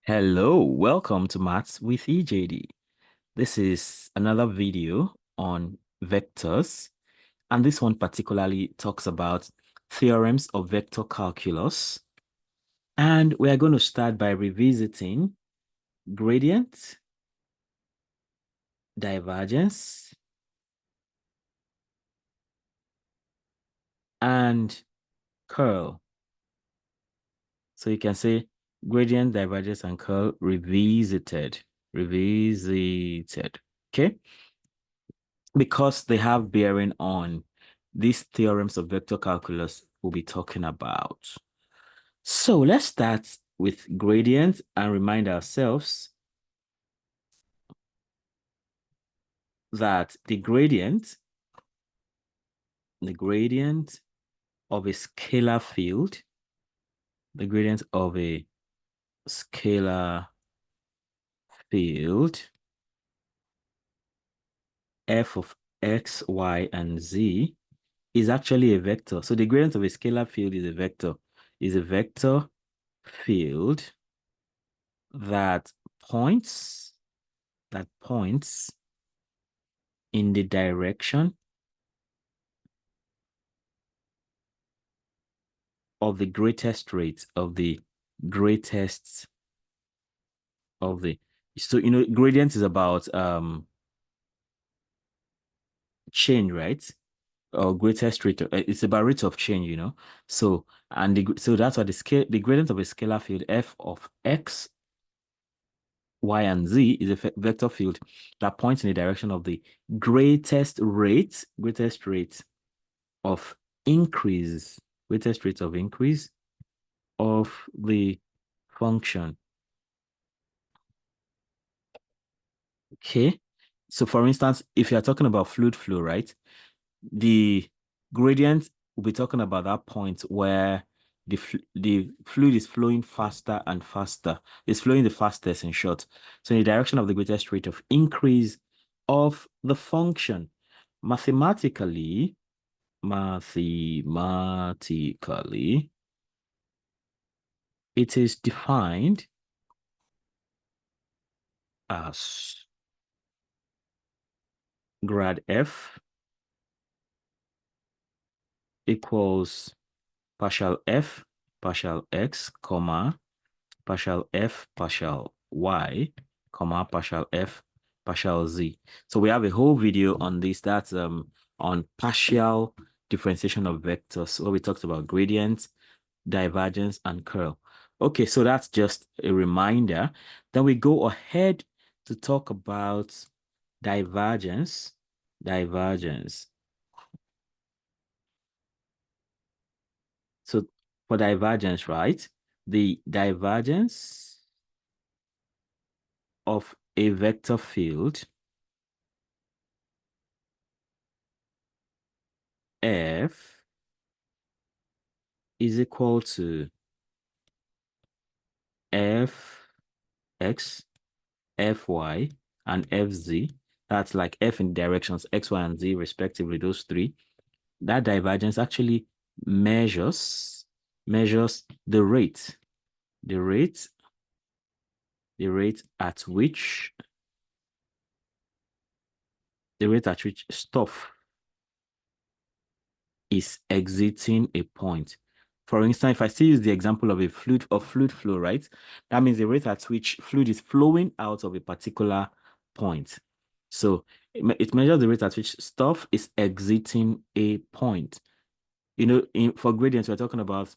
Hello, welcome to Maths with EJD. This is another video on vectors, and this one particularly talks about theorems of vector calculus. And we are going to start by revisiting gradient, divergence, and curl. So you can say gradient, divergence, and curl revisited. Okay? Because they have bearing on these theorems of vector calculus we'll be talking about. So let's start with gradient and remind ourselves that the gradient of a scalar field, the gradient of a scalar field, f of x, y, and z is actually a vector. So the gradient of a scalar field is a vector field that points in the direction of the greatest rate of the greatest of the so gradient is about change, right? Or greatest rate it's about rate of change. So so that's why the gradient of a scalar field f of x, y, and z is a vector field that points in the direction of the greatest rate of increase greatest rate of increase of the function. Okay. So for instance, if you're talking about fluid flow, right, the gradient will be talking about that point where the fluid is flowing faster and faster. It's flowing the fastest, in short. So in the direction of the greatest rate of increase of the function. Mathematically, it is defined as grad f equals partial f, partial x, comma, partial f, partial y, comma, partial f, partial z. So we have a whole video on this. That's on partial differentiation of vectors, where we talked about gradient, divergence, and curl. Okay, so that's just a reminder. Then we go ahead to talk about divergence. So for divergence, right? The divergence of a vector field F is equal to Fx, Fy, and Fz. That's like F in directions X, Y, and Z respectively, those three. That divergence actually measures the rate at which stuff is exiting a point. For instance, if I still use the example of fluid flow, right? That means the rate at which fluid is flowing out of a particular point. So it measures the rate at which stuff is exiting a point. For gradients, we're talking about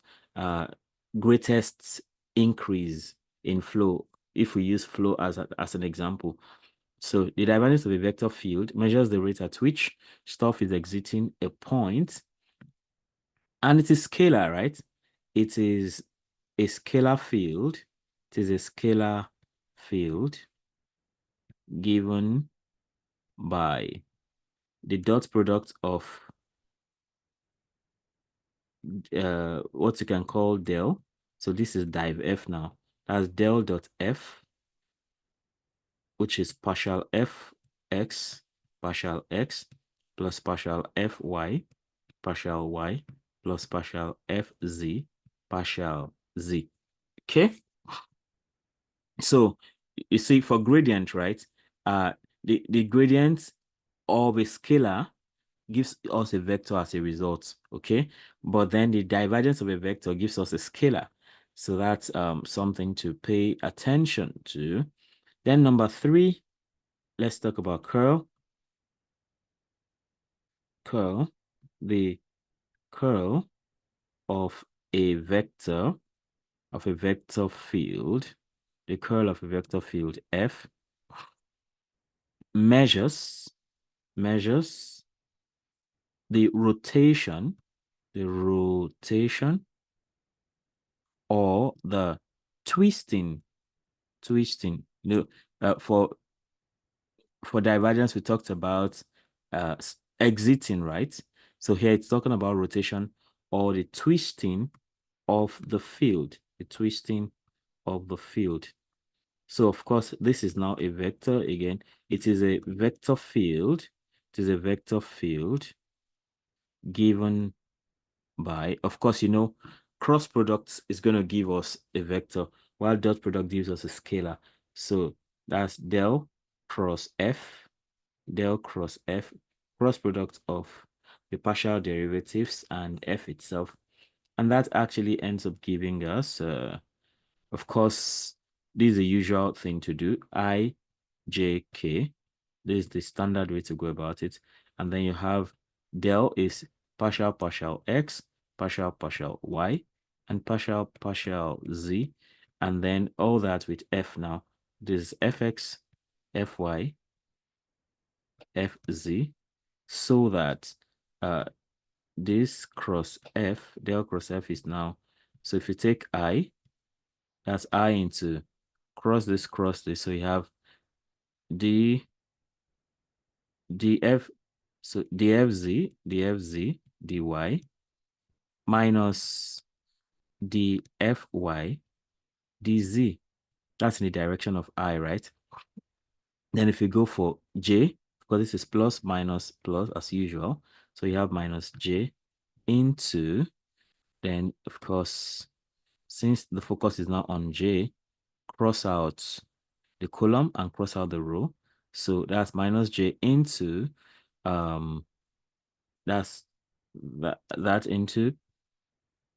greatest increase in flow, if we use flow as an example. So the divergence of a vector field measures the rate at which stuff is exiting a point, and it is scalar, right? It is a scalar field. It is a scalar field given by the dot product of what you can call del. So this is div f now. That's del dot f, which is partial f x, partial x, plus partial fy, partial y, plus partial fz, partial z. Okay? So you see, for gradient, right? The gradient of a scalar gives us a vector as a result, okay? But then the divergence of a vector gives us a scalar. So that's something to pay attention to. Then number 3, let's talk about curl. Curl, the curl of a vector field, the curl of a vector field F measures the rotation, or the twisting. You know, for divergence, we talked about exiting, right? So here it's talking about rotation or the twisting of the field, the twisting of the field. So of course, this is now a vector again. It is a vector field. It is a vector field given by, of course, cross products is going to give us a vector, while dot product gives us a scalar. So that's del cross f, cross product of the partial derivatives and f itself. And that actually ends up giving us, of course, this is the usual thing to do, I, J, K. This is the standard way to go about it. And then you have del is partial x, partial y, and partial z. And then all that with f now. This is fx, fy, fz. So that this cross f, del cross f is now. So if you take I, that's I into cross this, so you have d df, so dfz dy minus dfy dz. That's in the direction of I, right? Then if you go for j, because this is plus minus plus as usual, so you have minus j into, then of course, since the focus is now on j, cross out the column and cross out the row. So that's minus j into that's that into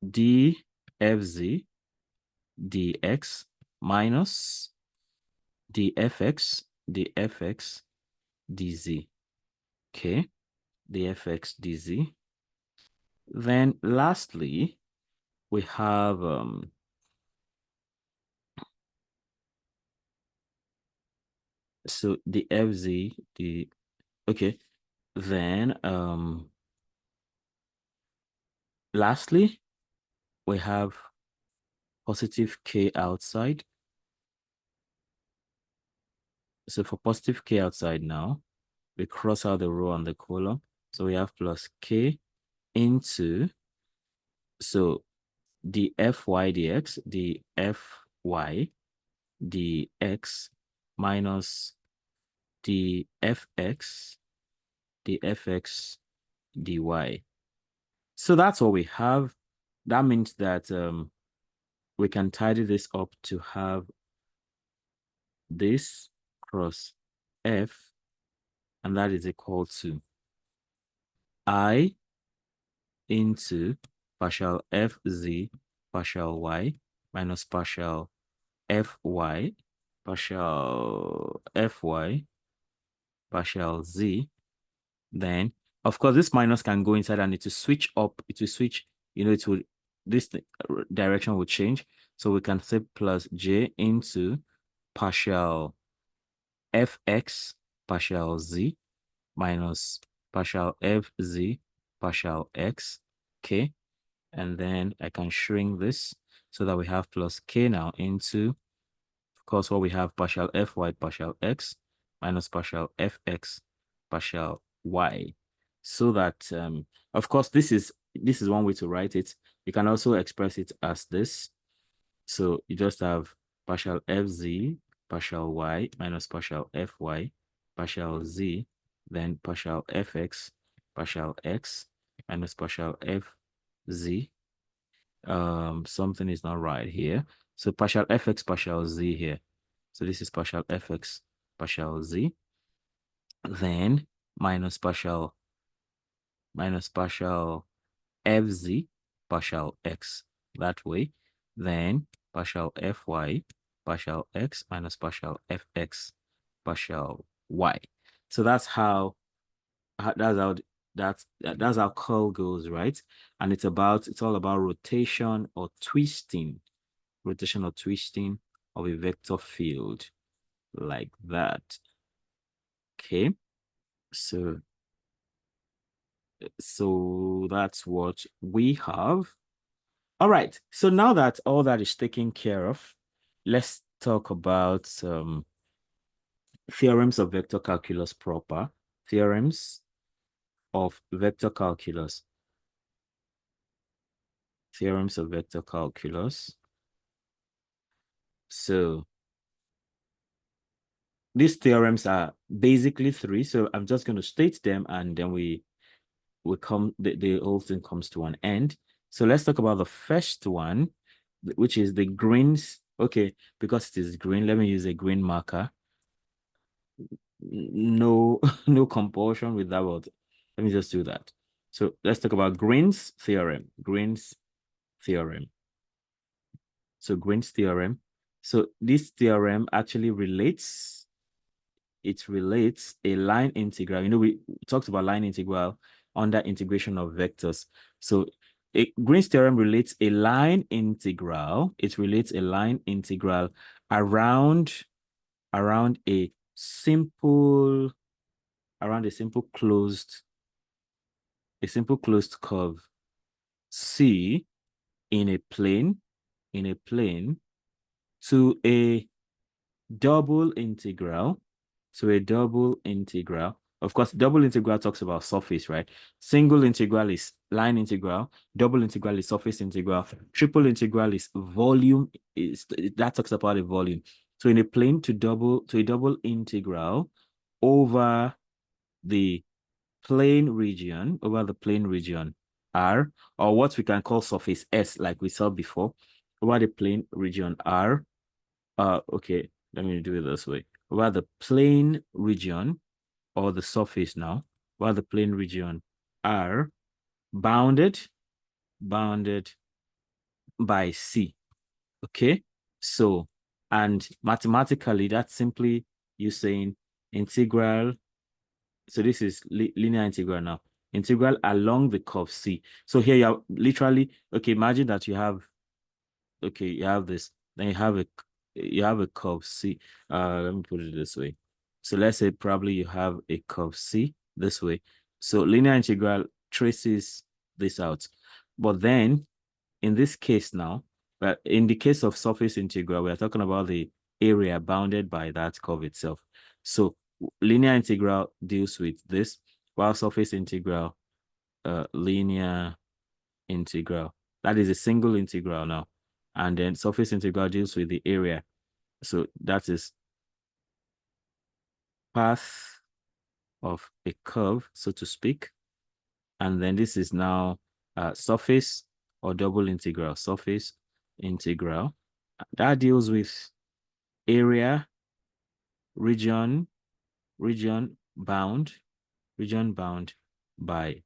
dfz dx minus dfx dz. Okay, dfx dz. Then lastly, we have so the fz, okay. Then lastly, we have positive k outside. So for positive k outside now, we cross out the row and the column. So we have plus k into, so the fy dx, the fy dx minus the fx dy. So that's what we have. That means that we can tidy this up to have this cross f, and that is equal to I into partial fz partial y minus partial fy partial fy partial z. Then of course this minus can go inside and it will switch up, it will switch, it will, this direction will change. So we can say plus j into partial fx partial z minus partial fz partial x. Okay, and then I can shrink this so that we have plus k now into, of course, what we have partial fy partial x minus partial fx partial y. So that, of course, this is one way to write it. You can also express it as this. So you just have partial fz partial y minus partial fy partial z, then partial fx partial x minus partial fz. Something is not right here. So partial fx partial z here. So this is partial fx partial z, then minus partial fz partial x that way, then partial fy partial x minus partial fx partial y. So that's how that's how curl goes, right? And it's all about rotation or twisting of a vector field like that. Okay, so that's what we have. All right, so now that all that is taken care of, let's talk about theorems of vector calculus proper. Theorems of vector calculus. Theorems of vector calculus. So these theorems are basically three. So I'm just going to state them, and then we come, the whole thing comes to an end. So let's talk about the first one, which is the greens. Okay, because it is green, let me use a green marker. No, no compulsion with that word. Let me just do that. So let's talk about Green's theorem. Green's theorem. So Green's theorem. So this theorem actually relates. It relates a line integral. You know, we talked about line integral under integration of vectors. So Green's theorem relates a line integral. It relates a line integral around a simple closed curve C in a plane to a double integral. So a double integral. Of course, double integral talks about surface, right? Single integral is line integral. Double integral is surface integral. Triple integral is volume. That talks about a volume. So in a plane to a double integral over the plane region, R, or what we can call surface S, like we saw before, over the plane region R. Okay, let me do it this way. Over the plane region, or the surface now, over the plane region R, bounded by C. Okay, so, and mathematically, that's simply you saying integral. So this is linear integral now. Integral along the curve C. So here you are literally, okay, imagine that you have this, then you have a curve C. Let me put it this way. So let's say probably you have a curve C this way. So linear integral traces this out. But then in this case now, but in the case of surface integral, we are talking about the area bounded by that curve itself. So linear integral deals with this, while surface integral, linear integral, that is a single integral now. And then surface integral deals with the area. So that is path of a curve, so to speak. And then this is now surface or double integral, surface integral. That deals with area, region bound by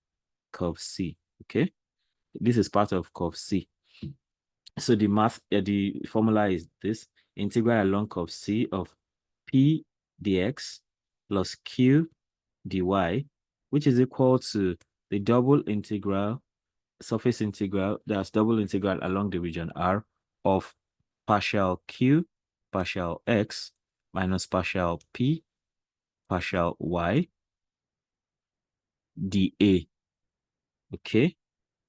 curve C. Okay, this is part of curve C. So the formula is this: integral along curve C of P dx plus Q dy, which is equal to the double integral, surface integral, that's double integral along the region R of partial Q partial X minus partial P partial Y dA. Okay,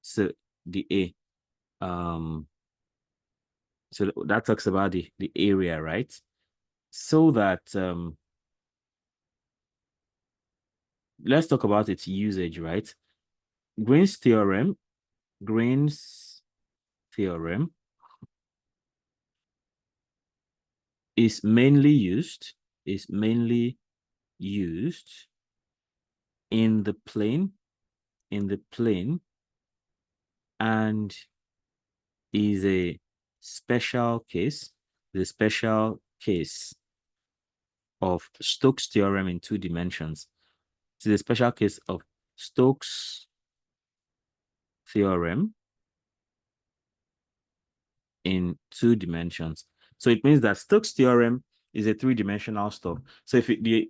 so dA. So that talks about the area, right? So that let's talk about its usage, right? Green's theorem is mainly used in the plane and is a special case, of Stokes theorem in 2 dimensions. It is a special case of Stokes theorem in 2 dimensions. So it means that Stokes theorem is a 3-dimensional stuff. So if the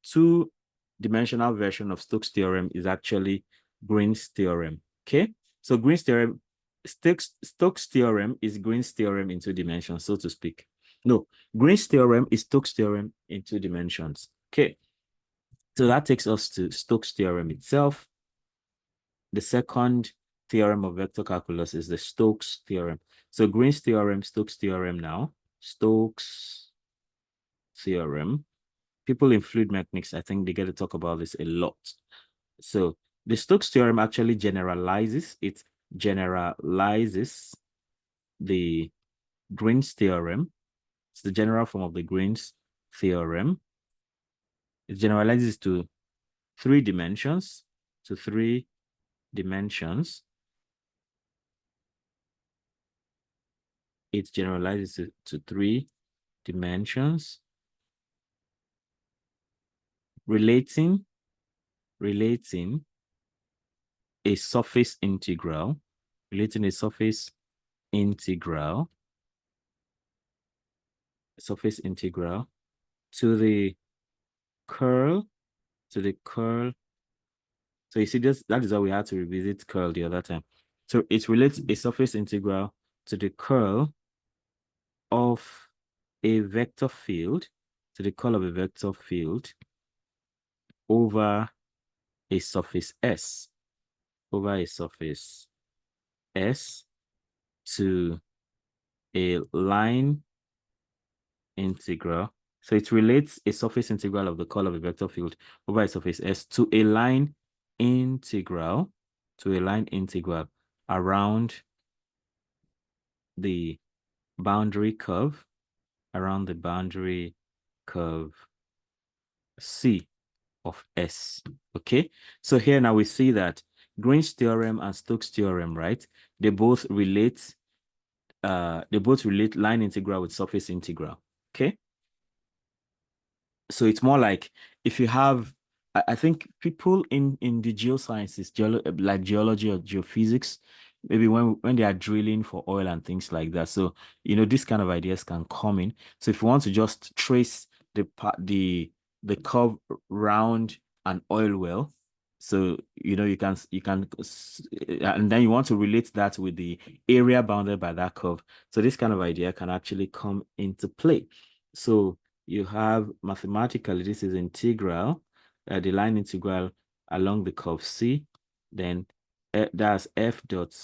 2-dimensional version of Stokes theorem is actually Green's theorem. Okay, so Green's theorem, Stokes theorem is Green's theorem in 2 dimensions, so to speak. No, Green's theorem is Stokes theorem in 2 dimensions. Okay, so that takes us to Stokes theorem itself. The second theorem of vector calculus is the Stokes theorem. So Green's theorem, Stokes theorem now. Stokes theorem. People in fluid mechanics, I think they get to talk about this a lot. So the Stokes theorem actually generalizes, it generalizes the Green's theorem. It's the general form of the Green's theorem. It generalizes to 3 dimensions, to 3 dimensions. It generalizes to 3 dimensions, relating a surface integral, relating a surface integral to the curl, So you see this, that is why we had to revisit curl the other time. So it relates a surface integral to the curl of a vector field, over a surface S, to a line integral. So it relates a surface integral of the curl of a vector field over a surface S to a line integral, around the boundary curve, C of S. Okay, so here now we see that Green's theorem and Stokes theorem, right? They both relate line integral with surface integral. Okay, so it's more like if you have, I think people in the geosciences, like geology or geophysics, maybe when they are drilling for oil and things like that. So these kind of ideas can come in. So if you want to just trace the curve round an oil well, so you can and then you want to relate that with the area bounded by that curve. So this kind of idea can actually come into play. So you have mathematically, this is integral, the line integral along the curve C, then that's f dot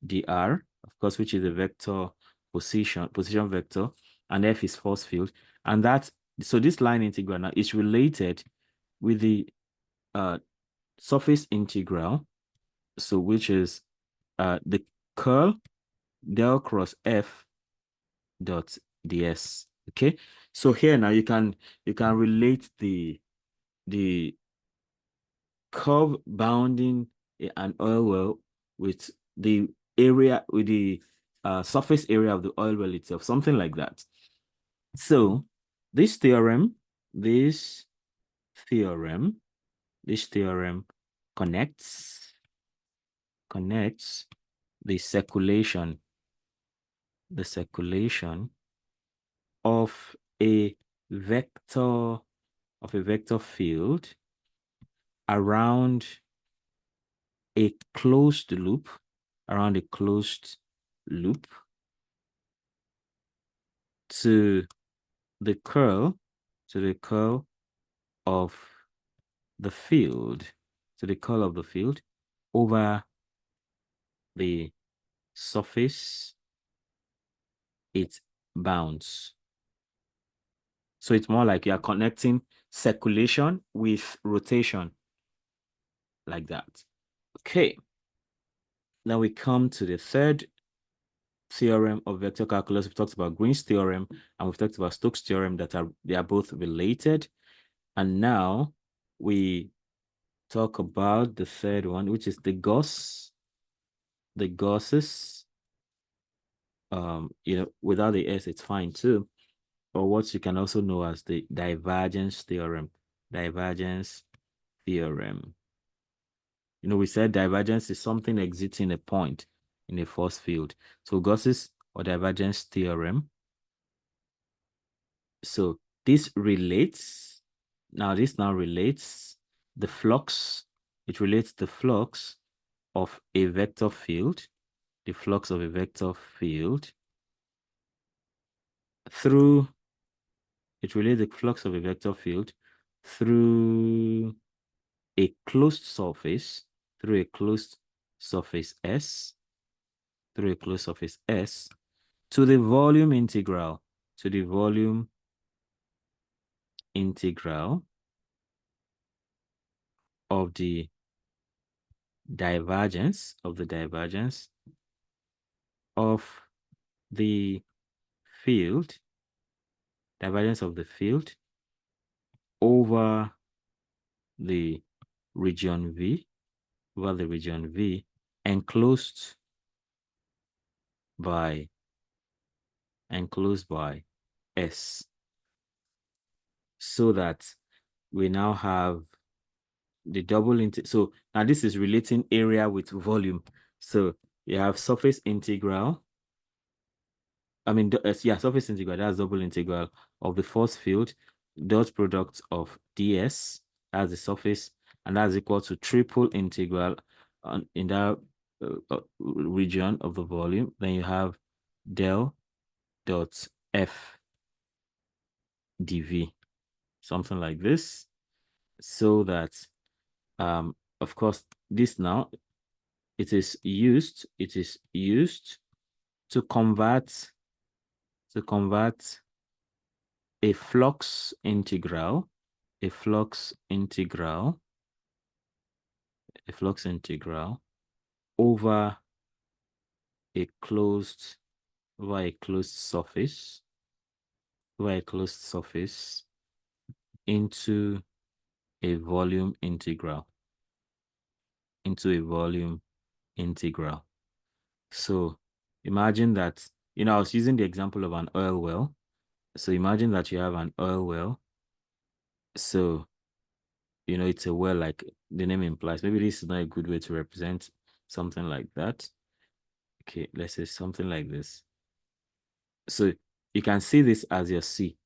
dr, of course, which is a vector position vector, and f is force field. And so this line integral now is related with the surface integral, so which is the curl del cross f dot ds. Okay, so here now you can relate the curve bounding an oil well with the surface area of the oil well itself, something like that. So this theorem connects the circulation of a vector field around a closed loop, to the curl of the field, over the surface it bounds. So it's more like you are connecting circulation with rotation, like that. Okay. Now we come to the third theorem of vector calculus. We've talked about Green's theorem and we've talked about Stokes theorem, they are both related. And now we talk about the third one, which is the Gauss's, without the S, it's fine too. or what you can also know as the divergence theorem. Divergence theorem. You know, we said divergence is something exiting a point in a force field. So Gauss's or divergence theorem. So this relates, this now relates the flux, it relates the flux of a vector field, the flux of a vector field through, it relates the flux of a vector field through a closed surface, through a closed surface S, through a closed surface S, to the volume integral, to the volume integral of the divergence of the field, divergence of the field over the region V, enclosed by S, so that we now have the double integral. So now this is relating area with volume. So you have surface integral. Surface integral, that's double integral of the force field, dot product of ds, that's the surface, and that's equal to triple integral in that region of the volume. Then you have del dot f dv, something like this, so that of course this now it is used to convert a flux integral over a closed surface into a volume integral, So imagine that, I was using the example of an oil well. So imagine that you have an oil well. So, it's a well like the name implies. Maybe this is not a good way to represent something like that. Okay, let's say something like this. So you can see this as your C.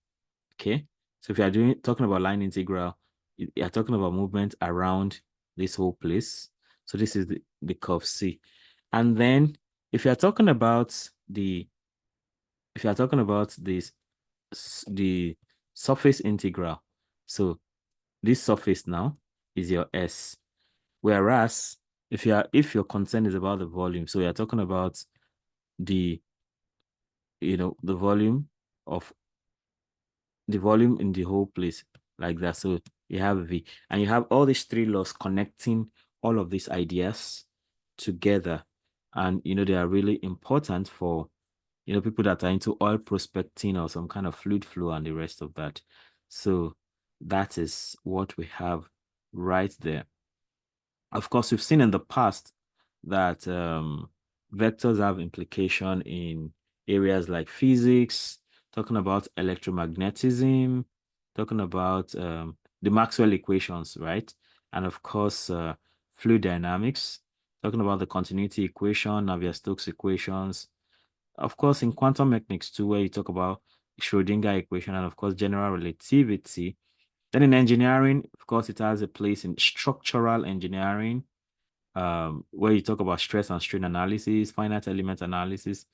Okay. So if you are talking about line integral, you're talking about movement around this whole place. So this is the curve C. And then if you're talking about this, the surface integral, so this surface now is your S. Whereas if your concern is about the volume, so you're talking about the of the volume in the whole place, like that. So you have V, and you have all these three laws connecting all of these ideas together. And they are really important for people that are into oil prospecting or some kind of fluid flow and the rest of that. So that is what we have right there. Of course, we've seen in the past that vectors have implication in areas like physics, talking about electromagnetism, talking about the Maxwell equations, right? And of course, fluid dynamics, talking about the continuity equation, Navier-Stokes equations. Of course, in quantum mechanics too, where you talk about Schrodinger equation and of course, general relativity. Then in engineering, of course, it has a place in structural engineering, where you talk about stress and strain analysis, finite element analysis,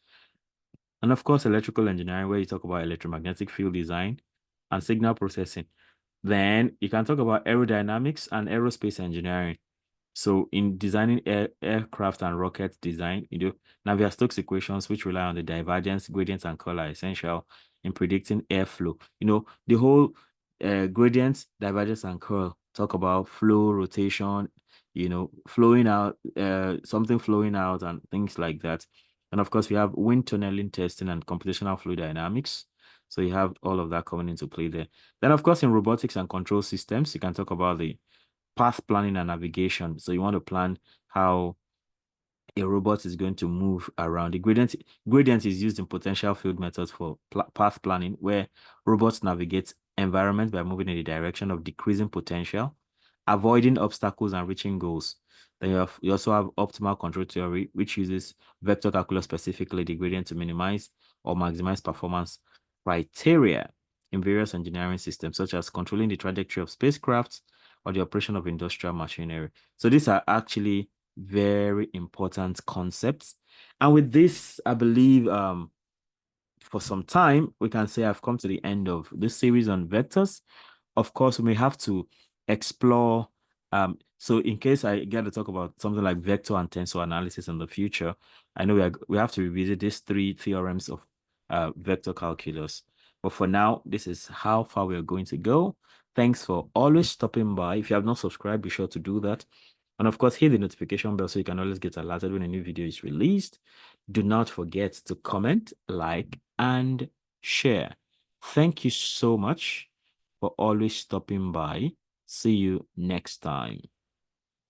and of course, electrical engineering, where you talk about electromagnetic field design and signal processing. Then you can talk about aerodynamics and aerospace engineering. So in designing aircraft and rocket design, Navier-Stokes equations, which rely on the divergence, gradient, and curl, are essential in predicting airflow. The whole gradient, divergence, and curl talk about flow, rotation, flowing out, something flowing out and things like that. And of course, we have wind tunneling testing and computational fluid dynamics. So you have all of that coming into play there. Then, of course, in robotics and control systems, you can talk about the path planning and navigation. So you want to plan how a robot is going to move around. The gradient is used in potential field methods for path planning, where robots navigate environment by moving in the direction of decreasing potential, avoiding obstacles and reaching goals. Then you also have optimal control theory, which uses vector calculus, specifically the gradient, to minimize or maximize performance criteria in various engineering systems, such as controlling the trajectory of spacecraft or the operation of industrial machinery. So these are actually very important concepts. And with this, I believe for some time, we can say I've come to the end of this series on vectors. Of course, we may have to explore. So in case I get to talk about something like vector and tensor analysis in the future, I know we have to revisit these three theorems of vector calculus. But for now, this is how far we're going to go. Thanks for always stopping by. If you have not subscribed, be sure to do that. And of course, hit the notification bell so you can always get alerted when a new video is released. Do not forget to comment, like, and share. Thank you so much for always stopping by. See you next time.